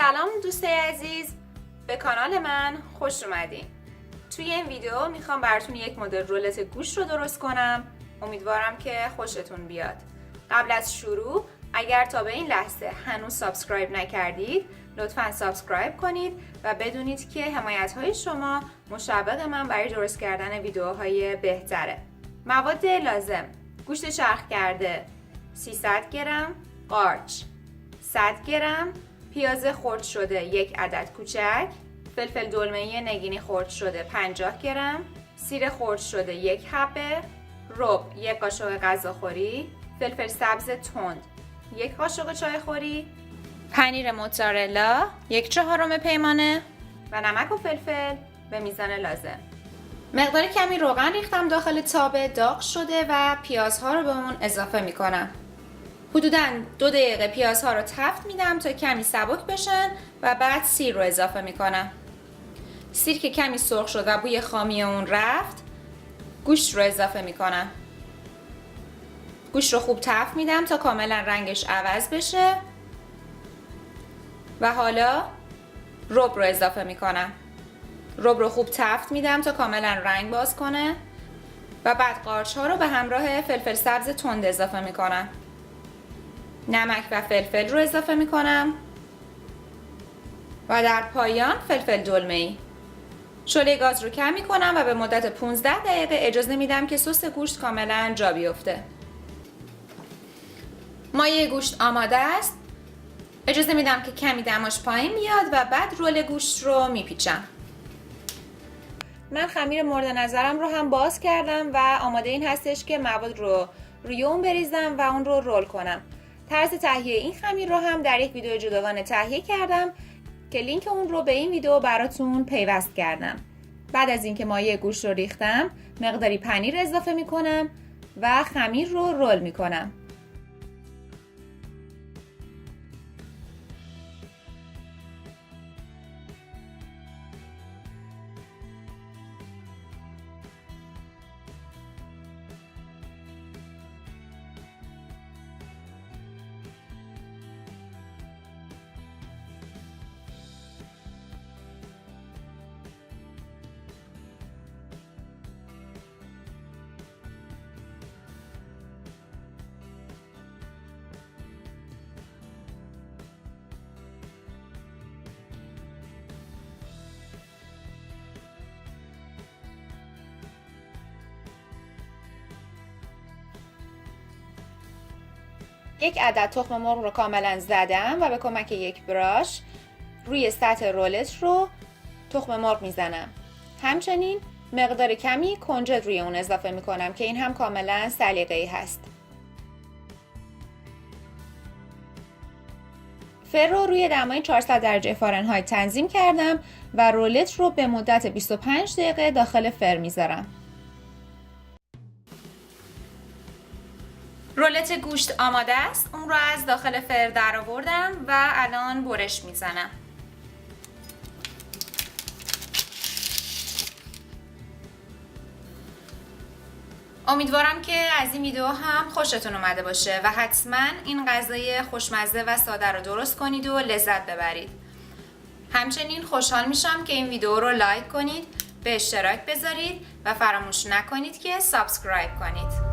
سلام دوستای عزیز، به کانال من خوش اومدین. توی این ویدیو میخوام براتون یک مدل رولت گوشت رو درست کنم. امیدوارم که خوشتون بیاد. قبل از شروع اگر تا به این لحظه هنوز سابسکرایب نکردید لطفاً سابسکرایب کنید و بدونید که حمایت‌های شما مشوق من برای درست کردن ویدیوهای بهتره. مواد لازم: گوشت چرخ کرده 300 گرم، قارچ 100 گرم، پیاز خرد شده 1 عدد کوچک، فلفل دلمه‌ای نگینی خرد شده 50 گرم، سیر خرد شده 1 حبه، ربع 1 قاشق غذاخوری، فلفل سبز تند 1 قاشق چایخوری، پنیر موتزارلا 1/4 پیمانه و نمک و فلفل به میزان لازم. مقدار کمی روغن ریختم داخل تابه، داغ شده و پیازها رو به اون اضافه میکنم. حدوداً 2 دقیقه پیازها رو تفت میدم تا کمی سبک بشن و بعد سیر رو اضافه میکنم. سیر که کمی سرخ شد و بوی خامی اون رفت، گوشت رو اضافه میکنم. گوشت رو خوب تفت میدم تا کاملا رنگش عوض بشه و حالا رب رو اضافه میکنم. رب رو خوب تفت میدم تا کاملا رنگ باز کنه و بعد قارچ ها رو به همراه فلفل سبز تند اضافه میکنم. نمک و فلفل رو اضافه میکنم و در پایان فلفل دلمه‌ای. شعله گاز رو کم میکنم و به مدت 15 دقیقه اجازه میدم که سس گوشت کاملا جا بیفته. مایه گوشت آماده است. اجازه میدم که کمی دماش پایین بیاد و بعد رول گوشت رو میپیچم. من خمیر مورد نظرم رو هم باز کردم و آماده این هستش که مواد رو روی اون بریزم و اون رو رول کنم. طرز تهیه این خمیر رو هم در یک ویدیو جداگانه تهیه کردم که لینک اون رو به این ویدیو براتون پیوست کردم. بعد از اینکه مایه گوشت رو ریختم، مقداری پنیر اضافه میکنم و خمیر رو رول میکنم. یک عدد تخم مرغ رو کاملا زدم و به کمک یک براش روی سطح رولت رو تخم مرغ میزنم. همچنین مقدار کمی کنجد روی اون اضافه میکنم که این هم کاملا سلیقه‌ای هست. فر رو روی دمای 400 درجه فارنهایت تنظیم کردم و رولت رو به مدت 25 دقیقه داخل فر میذارم. رولت گوشت آماده است. اون رو از داخل فر در آوردم و الان برش میزنم. امیدوارم که از این ویدیو هم خوشتون اومده باشه و حتما این غذای خوشمزه و ساده رو درست کنید و لذت ببرید. همچنین خوشحال میشم که این ویدیو رو لایک کنید، به اشتراک بذارید و فراموش نکنید که سابسکرایب کنید.